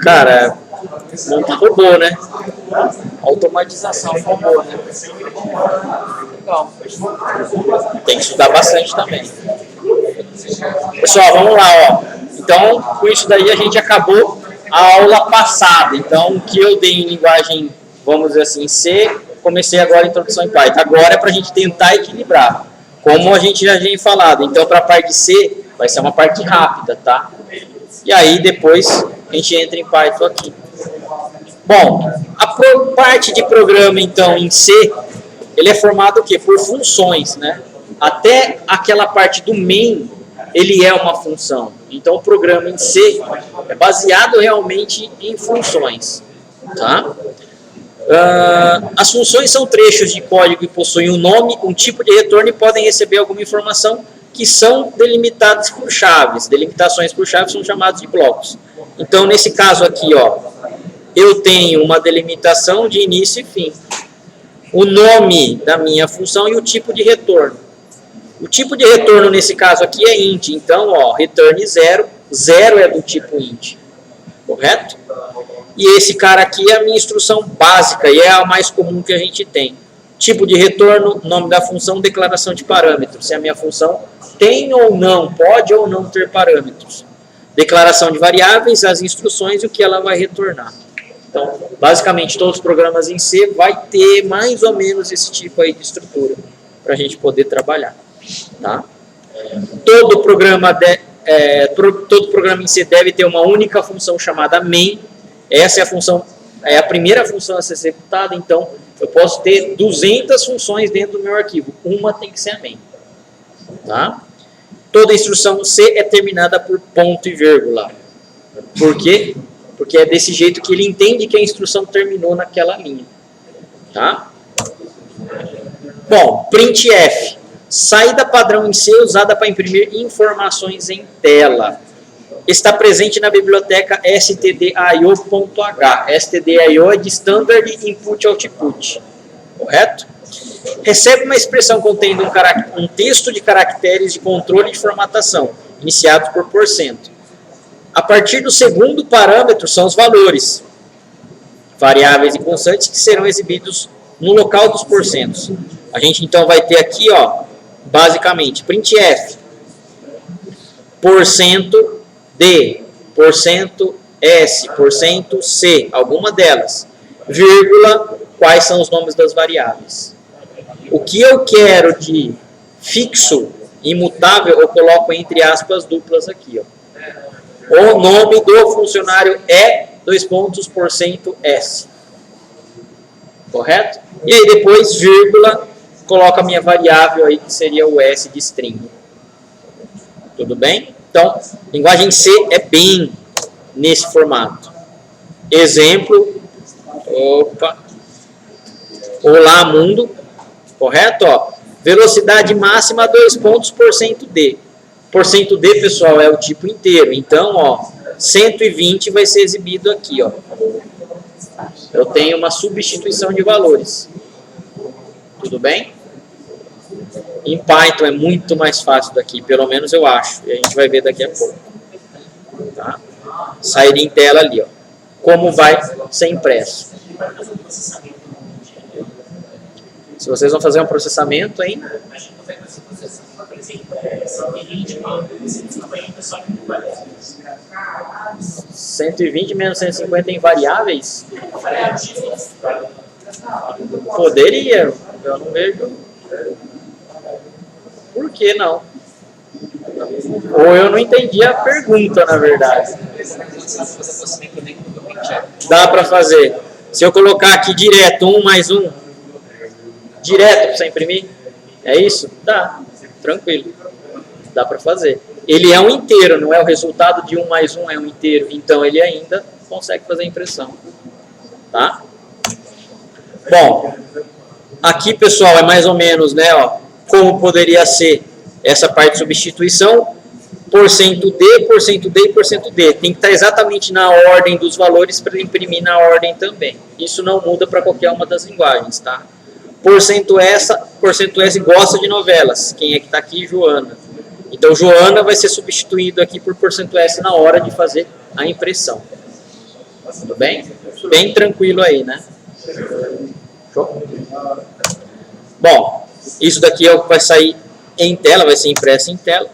Cara, montar robô, né? Automatização robô, né? Legal. Tem que estudar bastante também. Pessoal, vamos lá, ó. Então, com isso daí a gente acabou a aula passada. Então, o que eu dei em linguagem, vamos dizer assim, C, comecei agora a introdução em Python. Agora é para a gente tentar equilibrar, como a gente já tinha falado. Então, para a parte C, vai ser uma parte rápida, tá? E aí, depois, a gente entra em Python aqui. Bom, a parte de programa, então, em C, ele é formado o quê? Por funções, né? Até aquela parte do main, ele é uma função. Então, o programa em C é baseado realmente em funções. Tá? As funções são trechos de código que possuem um nome, um tipo de retorno e podem receber alguma informação que são delimitadas por chaves. Delimitações por chaves são chamadas de blocos. Então, nesse caso aqui, ó, eu tenho uma delimitação de início e fim. O nome da minha função e o tipo de retorno. O tipo de retorno nesse caso aqui é int, então, ó, return 0, 0 é do tipo int, correto? E esse cara aqui é a minha instrução básica e é a mais comum que a gente tem. Tipo de retorno, nome da função, declaração de parâmetros, se a minha função tem ou não, pode ou não ter parâmetros. Declaração de variáveis, as instruções e o que ela vai retornar. Então, basicamente, todos os programas em C vai ter mais ou menos esse tipo aí de estrutura para a gente poder trabalhar. Tá? Todo programa em C deve ter uma única função chamada main. Essa é a função, é a primeira função a ser executada. Então, eu posso ter 200 funções dentro do meu arquivo. Uma tem que ser a main. Tá? Toda instrução C é terminada por ponto e vírgula. Por quê? Porque é desse jeito que ele entende que a instrução terminou naquela linha. Tá? Bom, printf. Saída padrão em C usada para imprimir informações em tela. Está presente na biblioteca stdio.h. stdio é de Standard Input Output. Correto? Recebe uma expressão contendo um texto de caracteres de controle de formatação, iniciados por %. A partir do segundo parâmetro são os valores, variáveis e constantes, que serão exibidos no local dos porcentos. A gente então vai ter aqui, ó, basicamente, printf, %d, %s, %c, alguma delas, vírgula, quais são os nomes das variáveis. O que eu quero de fixo, imutável, eu coloco entre aspas duplas aqui, ó. O nome do funcionário é, %s. Correto? E aí depois, vírgula, coloco a minha variável aí, que seria o S de string. Tudo bem? Então, linguagem C é bem nesse formato. Exemplo. Opa. Olá, mundo. Correto? Ó, velocidade máxima, %d. %d, pessoal, é o tipo inteiro. Então, ó, 120 vai ser exibido aqui, ó. Eu tenho uma substituição de valores. Tudo bem? Em Python é muito mais fácil daqui, pelo menos eu acho. E a gente vai ver daqui a pouco. Tá? Sair em tela ali, ó. Como vai ser impresso. Se vocês vão fazer um processamento, hein? 120 menos 150 em variáveis? Poderia, eu não vejo por que não. Ou eu não entendi a pergunta, na verdade. Dá para fazer. Se eu colocar aqui direto 1 mais 1, direto para você imprimir, é isso? Dá, tranquilo. Dá para fazer. Ele é um inteiro, não é o resultado de 1 mais 1 é um inteiro. Então ele ainda consegue fazer a impressão. Tá? Bom, aqui, pessoal, é mais ou menos, né, ó, como poderia ser essa parte de substituição, %d, %d e %d. Tem que estar exatamente na ordem dos valores para imprimir na ordem também. Isso não muda para qualquer uma das linguagens, tá? %s gosta de novelas. Quem é que está aqui? Joana. Então, Joana vai ser substituído aqui por %s na hora de fazer a impressão. Tudo bem? Bem tranquilo aí, né? Show? Bom, isso daqui é o que vai sair em tela, vai ser impresso em tela,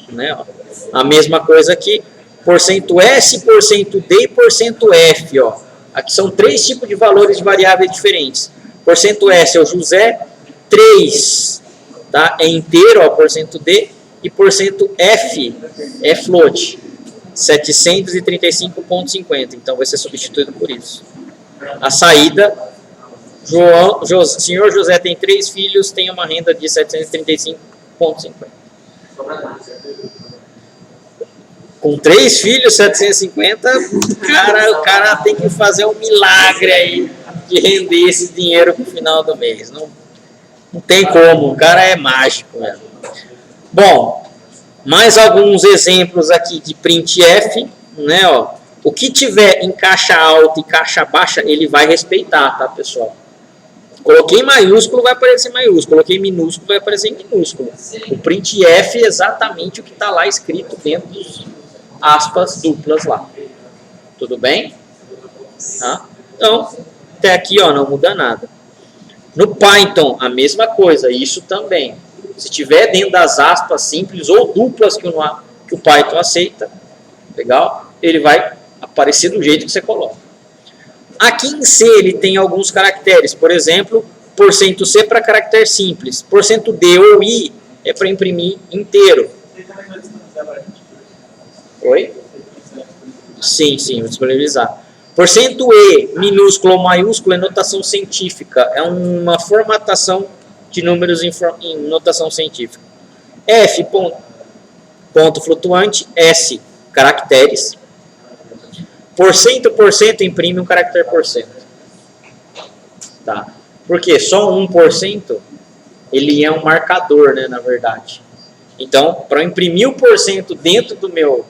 né? Ó. A mesma coisa aqui, %S, %D e %F, ó. Aqui são 3 tipos de valores de variáveis diferentes. %S é o José, 3, tá? É inteiro, ó, %D, e %F é float, 735,50. Então vai ser substituído por isso. A saída, senhor José tem 3 filhos, tem uma renda de 735,50. Com 3 filhos, 750, o cara tem que fazer um milagre aí de render esse dinheiro no final do mês. Não tem como, o cara é mágico mesmo. Bom, mais alguns exemplos aqui de printf, né, ó. O que tiver em caixa alta e caixa baixa, ele vai respeitar, tá, pessoal? Coloquei maiúsculo, vai aparecer maiúsculo. Coloquei minúsculo, vai aparecer minúsculo. O printf é exatamente o que está lá escrito dentro dos aspas duplas lá. Tudo bem? Tá? Então, até aqui, ó, não muda nada. No Python, a mesma coisa, isso também. Se tiver dentro das aspas simples ou duplas que o Python aceita, legal? Ele vai aparecer do jeito que você coloca. Aqui em C ele tem alguns caracteres, por exemplo, %C para caractere simples, %D ou I é para imprimir inteiro. Oi? Sim, vou disponibilizar. %E, minúsculo ou maiúsculo, é notação científica, é uma formatação de números em notação científica. F, ponto flutuante, S, caracteres. %, imprime um caractere %. Tá? Porque só 1% ele é um marcador, né, na verdade. Então, para imprimir o % dentro do meu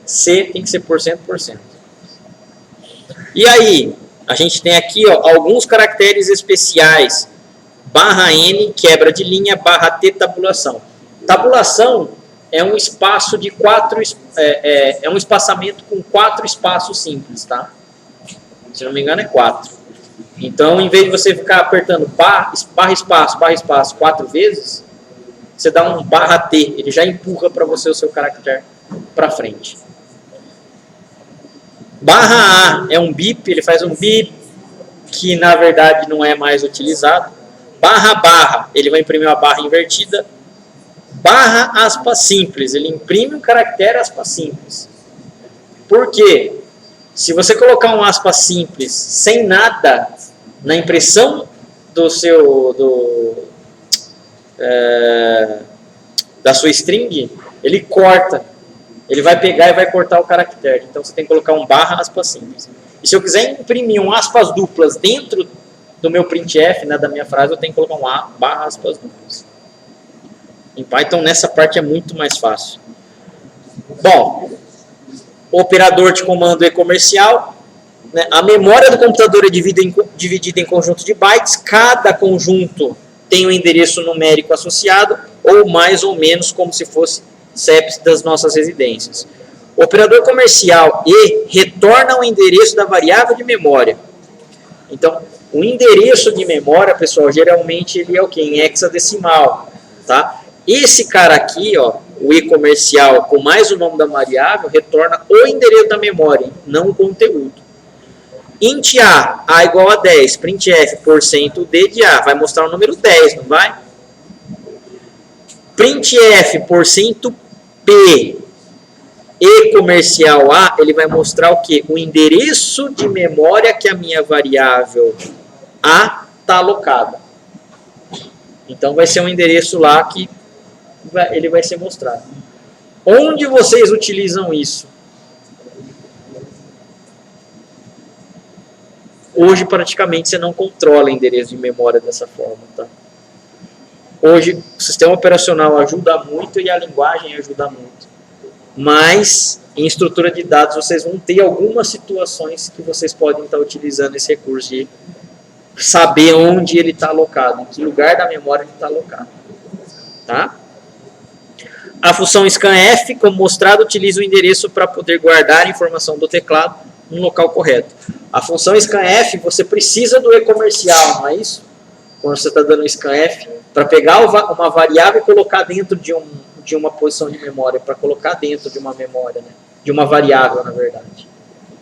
C, tem que ser %. E aí, a gente tem aqui, ó, alguns caracteres especiais. /N, quebra de linha, /T, tabulação. Tabulação é um espaço de 4, é um espaçamento com 4 espaços simples, tá? Se não me engano é 4. Então, em vez de você ficar apertando barra espaço 4 vezes, você dá um /T, ele já empurra para você o seu caractere para frente. /A é um bip, ele faz um bip que na verdade não é mais utilizado. /, ele vai imprimir uma barra invertida. /aspas simples, ele imprime um caractere aspas simples. Por quê? Se você colocar um aspas simples sem nada na impressão da sua string, ele corta. Ele vai pegar e vai cortar o caractere. Então você tem que colocar um /aspas simples. E se eu quiser imprimir um aspas duplas dentro do meu printf, né, da minha frase, eu tenho que colocar um /aspas duplas. Em Python, nessa parte é muito mais fácil. Bom, o operador de comando é comercial. Né, a memória do computador é dividida em conjunto de bytes. Cada conjunto tem um endereço numérico associado, ou mais ou menos como se fosse CEPs das nossas residências. O operador comercial E retorna o endereço da variável de memória. Então, o endereço de memória, pessoal, geralmente ele é o quê? Em hexadecimal, tá? Esse cara aqui, ó, o E comercial com mais o nome da variável, retorna o endereço da memória, não o conteúdo. Int A igual a 10, printf, %D de A, vai mostrar o número 10, não vai? Printf, %P, E comercial A, ele vai mostrar o quê? O endereço de memória que a minha variável A está alocada. Então vai ser um endereço lá que ele vai ser mostrado. Onde vocês utilizam isso? Hoje praticamente você não controla endereço de memória dessa forma, tá? Hoje o sistema operacional ajuda muito e a linguagem ajuda muito. Mas em estrutura de dados vocês vão ter algumas situações que vocês podem estar utilizando esse recurso de saber onde ele está alocado, em que lugar da memória ele está alocado. Tá? A função scanf, como mostrado, utiliza o endereço para poder guardar a informação do teclado no local correto. A função scanf, você precisa do e-comercial, não é isso? Quando você está dando scanf, para pegar uma variável e colocar dentro de uma posição de memória, para colocar dentro de uma memória, né? De uma variável, na verdade.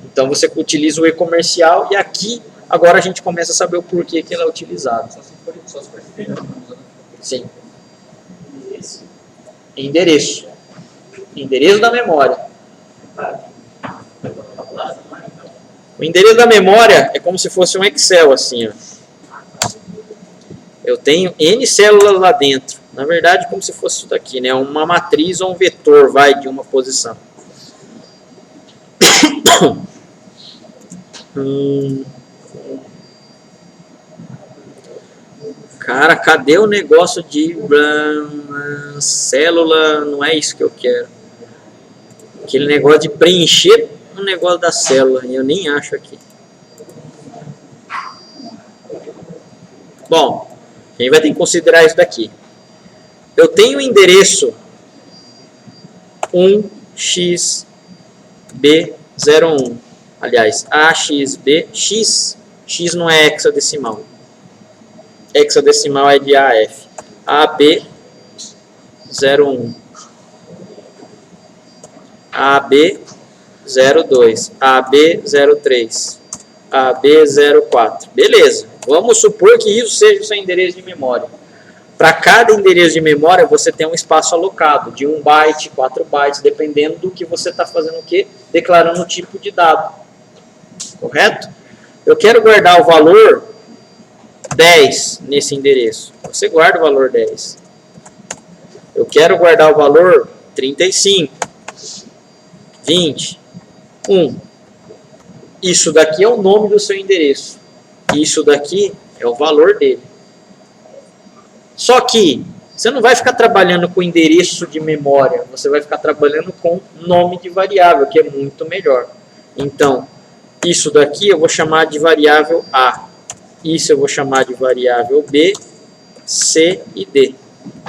Então você utiliza o e-comercial e aqui agora a gente começa a saber o porquê que ele é utilizado. Sim. Endereço. Endereço da memória. O endereço da memória é como se fosse um Excel, assim, ó. Eu tenho N células lá dentro. Na verdade, como se fosse isso daqui, né? Uma matriz ou um vetor, vai, de uma posição. Cara, cadê o negócio de célula? Não é isso que eu quero. Aquele negócio de preencher o negócio da célula. Eu nem acho aqui. Bom, a gente vai ter que considerar isso daqui. Eu tenho o endereço 1xb01. Aliás, AXB, X não é hexadecimal. Hexadecimal é de AF. AB01. AB02. AB03. AB04. Beleza. Vamos supor que isso seja o seu endereço de memória. Para cada endereço de memória, você tem um espaço alocado de 1 byte, 4 bytes, dependendo do que você está fazendo o quê? Declarando o tipo de dado. Correto? Eu quero guardar o valor 10 nesse endereço. Você guarda o valor 10. Eu quero guardar o valor 35, 20, 1. Isso daqui é o nome do seu endereço. Isso daqui é o valor dele. Só que você não vai ficar trabalhando com endereço de memória. Você vai ficar trabalhando com nome de variável, que é muito melhor. Então, isso daqui eu vou chamar de variável A. Isso eu vou chamar de variável B, C e D.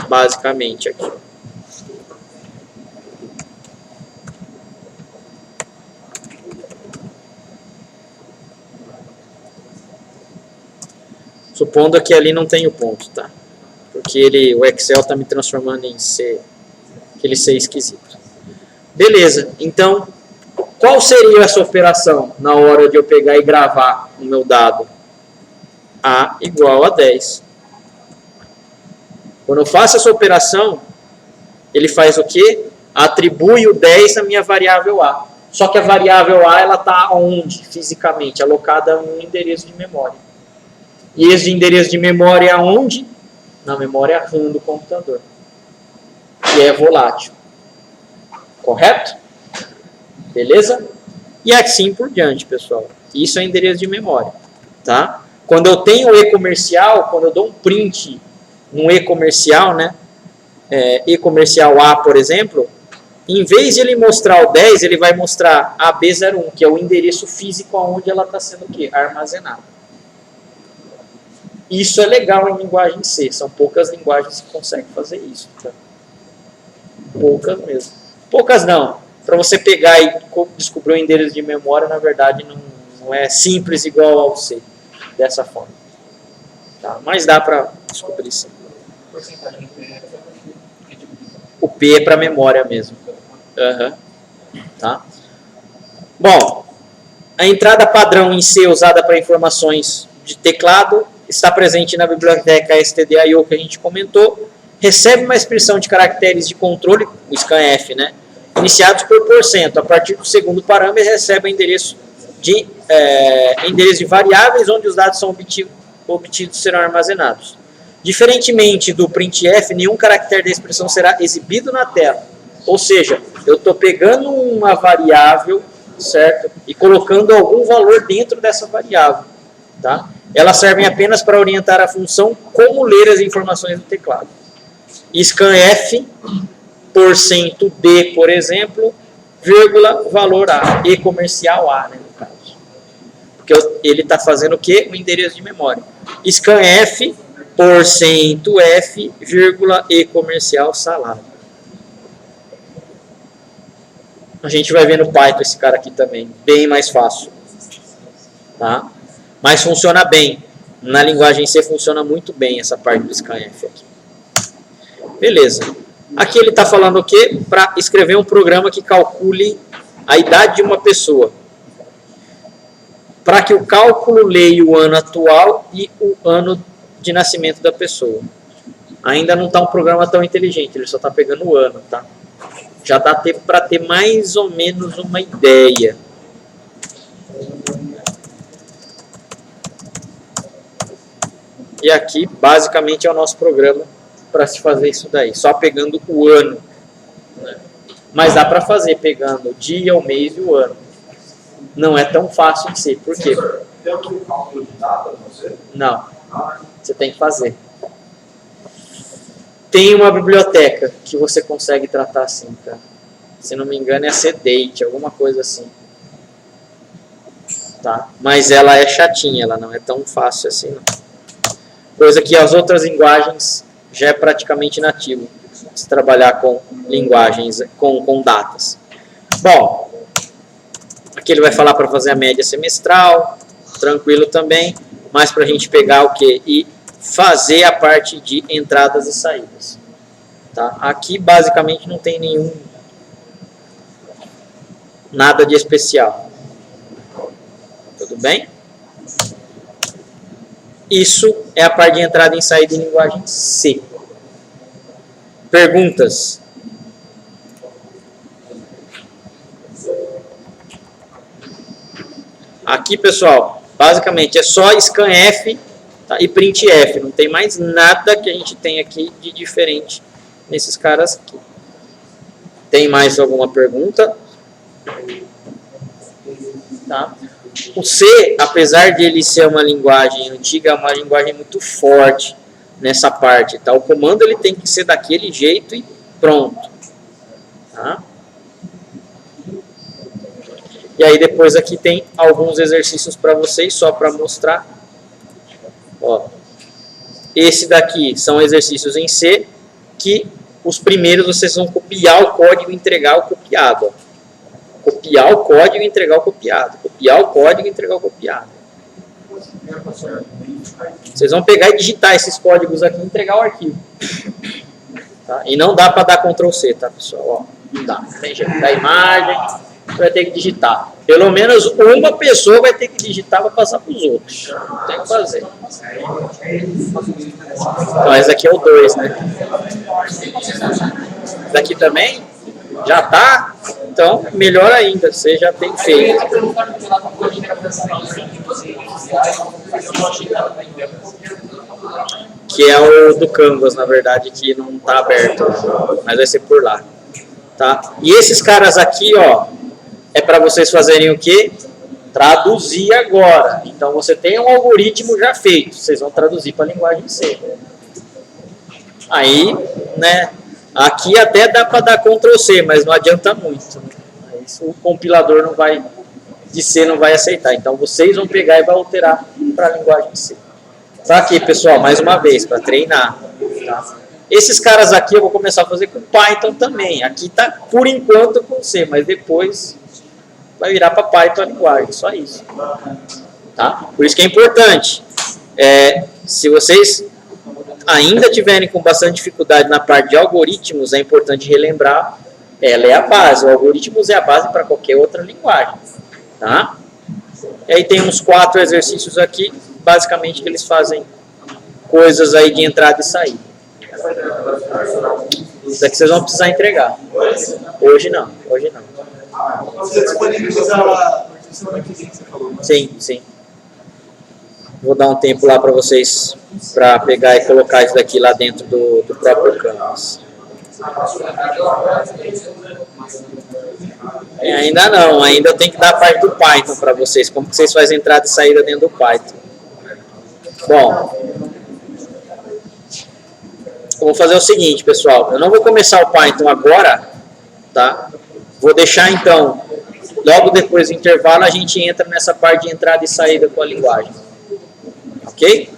Basicamente aqui. Supondo que ali não tem o ponto, tá? Porque o Excel está me transformando em C, aquele C esquisito. Beleza, então, qual seria essa operação na hora de eu pegar e gravar o meu dado? A igual a 10. Quando eu faço essa operação, ele faz o quê? Atribui o 10 à minha variável A. Só que a variável A está onde, fisicamente? Alocada no endereço de memória. E esse endereço de memória é onde? Na memória RAM do computador. E é volátil. Correto? Beleza? E assim por diante, pessoal. Isso é endereço de memória. Tá? Quando eu tenho o e-comercial, quando eu dou um print no e-comercial, né? E-comercial A, por exemplo, em vez de ele mostrar o 10, ele vai mostrar a B01, que é o endereço físico onde ela está sendo o quê? Armazenada. Isso é legal em linguagem C. São poucas linguagens que conseguem fazer isso. Tá? Poucas mesmo. Poucas não. Para você pegar e descobrir o endereço de memória, na verdade, não é simples igual ao C. Dessa forma. Tá? Mas dá para descobrir sim. O P é para memória mesmo. Tá? Bom, a entrada padrão em C usada para informações de teclado está presente na biblioteca stdio que a gente comentou. Recebe uma expressão de caracteres de controle, o scanf, né? Iniciados por %. A partir do segundo parâmetro, recebe endereço de variáveis onde os dados são obtidos serão armazenados. Diferentemente do printf, nenhum caractere da expressão será exibido na tela. Ou seja, eu estou pegando uma variável, certo? E colocando algum valor dentro dessa variável. Tá? Elas servem apenas para orientar a função como ler as informações do teclado. Scanf, %D, por exemplo, vírgula, valor A, e-comercial A, né, no caso. Porque ele está fazendo o quê? O endereço de memória. Scanf, %F, vírgula, e-comercial salário. A gente vai ver no Python esse cara aqui também, bem mais fácil. Tá? Mas funciona bem. Na linguagem C funciona muito bem essa parte do scanf aqui. Beleza. Aqui ele está falando o quê? Para escrever um programa que calcule a idade de uma pessoa. Para que o cálculo leia o ano atual e o ano de nascimento da pessoa. Ainda não está um programa tão inteligente, ele só está pegando o ano, tá? Já dá tempo para ter mais ou menos uma ideia. E aqui, basicamente, é o nosso programa para se fazer isso daí, só pegando o ano. Mas dá para fazer pegando o dia, o mês e o ano. Não é tão fácil em si. Por quê? Tem algum cálculo de data para você? Não. Você tem que fazer. Tem uma biblioteca que você consegue tratar assim, tá? Se não me engano é CDate, alguma coisa assim. Tá? Mas ela é chatinha, ela não é tão fácil assim, não. Coisa que as outras linguagens já é praticamente nativo. Se trabalhar com linguagens, com datas. Bom, aqui ele vai falar para fazer a média semestral, tranquilo também, mas para a gente pegar o que? E fazer a parte de entradas e saídas. Tá? Aqui basicamente não tem nada de especial. Tudo bem? Isso é a parte de entrada e saída em linguagem C. Perguntas? Aqui, pessoal, basicamente é só scanf, tá, e printf. Não tem mais nada que a gente tem aqui de diferente nesses caras aqui. Tem mais alguma pergunta? Tá. O C, apesar de ele ser uma linguagem antiga, é uma linguagem muito forte nessa parte. Tá? O comando ele tem que ser daquele jeito e pronto. Tá? E aí depois aqui tem alguns exercícios para vocês, só para mostrar. Ó, esse daqui são exercícios em C, que os primeiros vocês vão copiar o código e entregar o copiado. Ó. Copiar o código e entregar o copiado. Copiar o código e entregar o copiado. Vocês vão pegar e digitar esses códigos aqui e entregar o arquivo. Tá? E não dá para dar Ctrl C, tá, pessoal? Ó, não dá. Tem jeito da imagem, você vai ter que digitar. Pelo menos uma pessoa vai ter que digitar para passar para os outros. Tem que fazer. Então, esse aqui é o 2, né? Esse daqui também já tá. Então, melhor ainda, você já tem feito. Que é o do Canvas, na verdade, que não está aberto, mas vai ser por lá. Tá? E esses caras aqui, ó, é para vocês fazerem o quê? Traduzir agora. Então, você tem um algoritmo já feito, vocês vão traduzir para a linguagem C. Aí, né, aqui até dá para dar Ctrl C, mas não adianta muito. Né? Isso o compilador não vai, de C não vai aceitar. Então, vocês vão pegar e vai alterar para a linguagem C. Tá aqui, pessoal, mais uma vez, para treinar. Tá? Esses caras aqui eu vou começar a fazer com Python também. Aqui tá, por enquanto, com C, mas depois vai virar para Python a linguagem, só isso. Tá? Por isso que é importante. Se vocês ainda tiverem com bastante dificuldade na parte de algoritmos, é importante relembrar, ela é a base. O algoritmos é a base para qualquer outra linguagem. Tá? E aí tem uns 4 exercícios aqui, basicamente que eles fazem coisas aí de entrada e saída. Isso daqui vocês vão precisar entregar. Hoje não, hoje não. Você disponibilizar a semana que vem, você falou, né? Sim, sim. Vou dar um tempo lá para vocês, para pegar e colocar isso daqui lá dentro do próprio Canvas. Ainda não, ainda tem que dar a parte do Python para vocês, como que vocês fazem entrada e saída dentro do Python. Bom, eu vou fazer o seguinte, pessoal, eu não vou começar o Python agora, tá? Vou deixar então, logo depois do intervalo, a gente entra nessa parte de entrada e saída com a linguagem. Ok?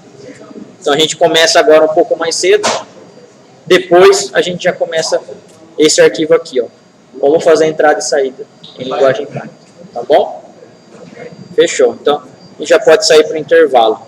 Então a gente começa agora um pouco mais cedo, depois a gente já começa esse arquivo aqui, ó. como fazer entrada e saída em linguagem Python. Tá bom? Fechou. Então, a gente já pode sair para o intervalo.